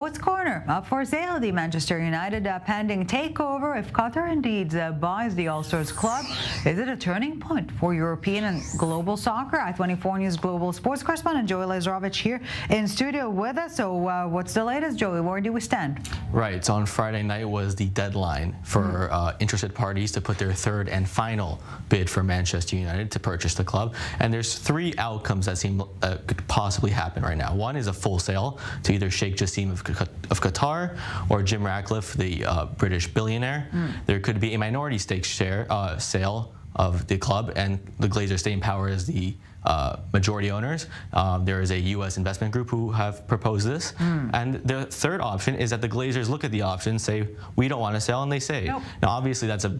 Leizerowitz Corner, up for sale. The Manchester United pending takeover. If Qatar indeed buys the All-Stars club, is it a turning point for European and global soccer? I-24 News Global Sports Correspondent Joey Leizerowitz here in studio with us. So what's the latest, Joey? Where do we stand? Right. So on Friday night was the deadline for interested parties to put their third and final bid for Manchester United to purchase the club. And there's three outcomes that seem could possibly happen right now. One is a full sale to either Sheikh Jassim of Qatar or Jim Ratcliffe, the British billionaire. There could be a minority stake sale of the club, and the Glazers stay in power as the majority owners. There is a U.S. investment group who have proposed this. And the third option is that the Glazers look at the option, say, we don't want to sell, and they say. Nope. Now, obviously, that's a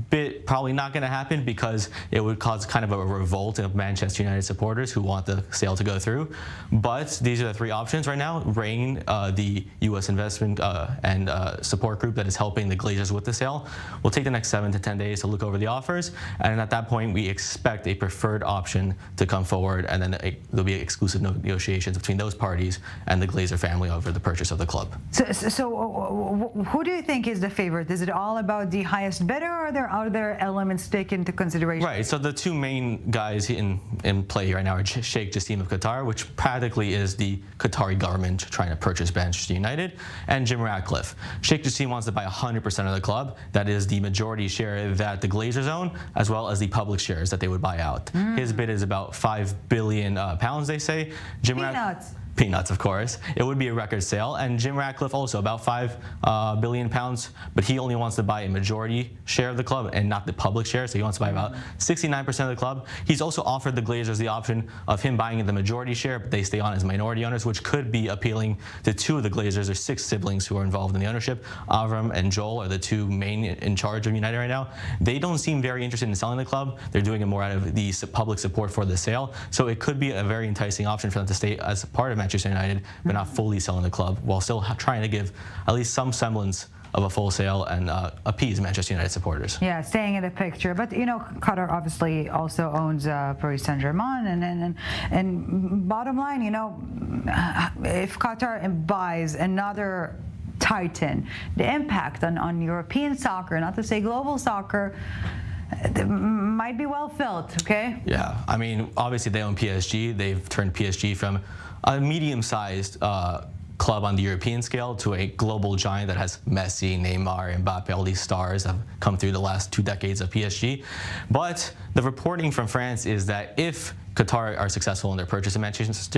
bit probably not going to happen because it would cause kind of a revolt of Manchester United supporters who want the sale to go through. But these are the three options right now. Rain, the U.S. investment and support group that is helping the Glazers with the sale, will take the next 7 to 10 days to look over the offers. And at that point, we expect a preferred option to come forward, and then there'll be exclusive negotiations between those parties and the Glazer family over the purchase of the club. So who do you think is the favorite? Is it all about the highest bidder, or are there other elements taken into consideration? Right. So the two main guys in play right now are Sheikh Jassim of Qatar, which practically is the Qatari government trying to purchase Manchester United, and Jim Ratcliffe. Sheikh Jassim wants to buy 100% of the club. That is the majority share that the Glazers own, as well as the public shares that they would buy out. His bid is about £5 billion, they say. Peanuts, of course. It would be a record sale. And Jim Ratcliffe also about £5 billion, but he only wants to buy a majority share of the club and not the public share. So he wants to buy about 69% of the club. He's also offered the Glazers the option of him buying the majority share, but they stay on as minority owners, which could be appealing to two of the Glazers. There's 6 siblings who are involved in the ownership. Avram and Joel are the two main in charge of United right now. They don't seem very interested in selling the club. They're doing it more out of the public support for the sale. So it could be a very enticing option for them to stay as part of Manchester United, but not fully selling the club, while still trying to give at least some semblance of a full sale and appease Manchester United supporters. Yeah, staying in the picture. But, you know, Qatar obviously also owns Paris Saint-Germain. And bottom line, you know, if Qatar buys another titan, the impact on European soccer, not to say global soccer, might be well felt, okay? Yeah, I mean, obviously they own PSG. They've turned PSG from a medium-sized club on the European scale to a global giant that has Messi, Neymar, Mbappe, all these stars have come through the last 2 decades of PSG. But the reporting from France is that if Qatar are successful in their purchase of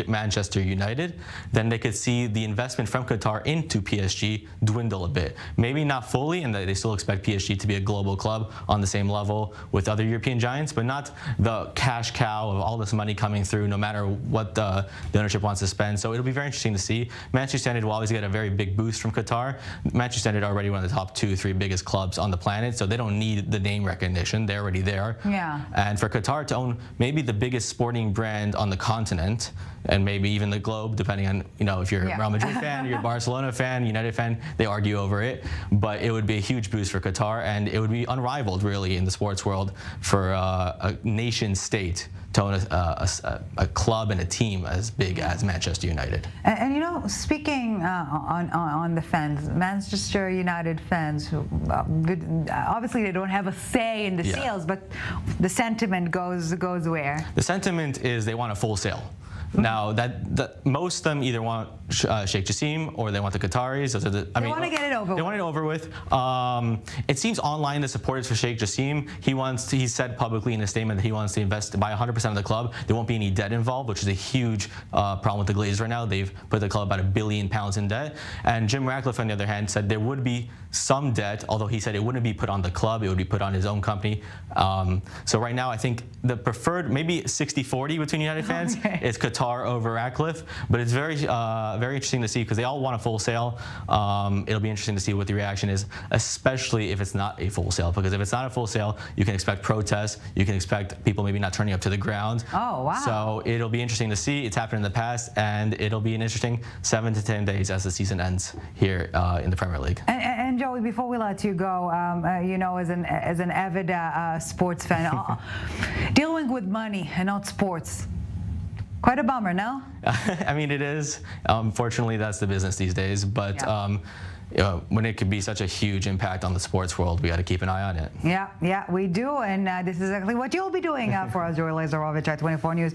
Manchester United, then they could see the investment from Qatar into PSG dwindle a bit. Maybe not fully, and they still expect PSG to be a global club on the same level with other European giants, but not the cash cow of all this money coming through no matter what the ownership wants to spend. So it'll be very interesting to see. Manchester United will always get a very big boost from Qatar. Manchester United are already one of the top 2-3 biggest clubs on the planet, so they don't need the name recognition. They're already there. Yeah. And for Qatar to own maybe the biggest sporting brand on the continent, and maybe even the globe, depending on, you know, if you're a Real Madrid fan, you're a Barcelona fan, United fan, they argue over it. But it would be a huge boost for Qatar, and it would be unrivaled, really, in the sports world for a nation state to own a club and a team as big as Manchester United. And you know, speaking on the fans, Manchester United fans, who, obviously they don't have a say in the sales, but the sentiment goes where? The sentiment is they want a full sale. Now, that most of them either want Sheikh Jassim or they want the Qataris. Those are the, they want to get it over with. They want it over with. It seems online the supporters for Sheikh Jassim, he said publicly in a statement that he wants to invest to buy 100% of the club. There won't be any debt involved, which is a huge problem with the Glazers right now. They've put the club about £1 billion in debt. And Jim Ratcliffe, on the other hand, said there would be some debt, although he said it wouldn't be put on the club, it would be put on his own company. So right now, I think the preferred, maybe 60-40 between United fans is Qatar over Ratcliffe, but it's very interesting to see because they all want a full sale. It'll be interesting to see what the reaction is, especially if it's not a full sale, because if it's not a full sale, you can expect protests, you can expect people maybe not turning up to the ground. Oh, wow. So it'll be interesting to see. It's happened in the past, and it'll be an interesting 7 to 10 days as the season ends here in the Premier League. And Joey, before we let you go, you know, as an avid sports fan, dealing with money and not sports, Quite a bummer, no? I mean, it is. Unfortunately, that's the business these days. But when it could be such a huge impact on the sports world, we got to keep an eye on it. Yeah, we do. And this is exactly what you'll be doing for us, Leizerowitz at 24 News.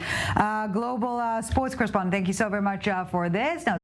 Global sports correspondent, thank you so very much for this. Now,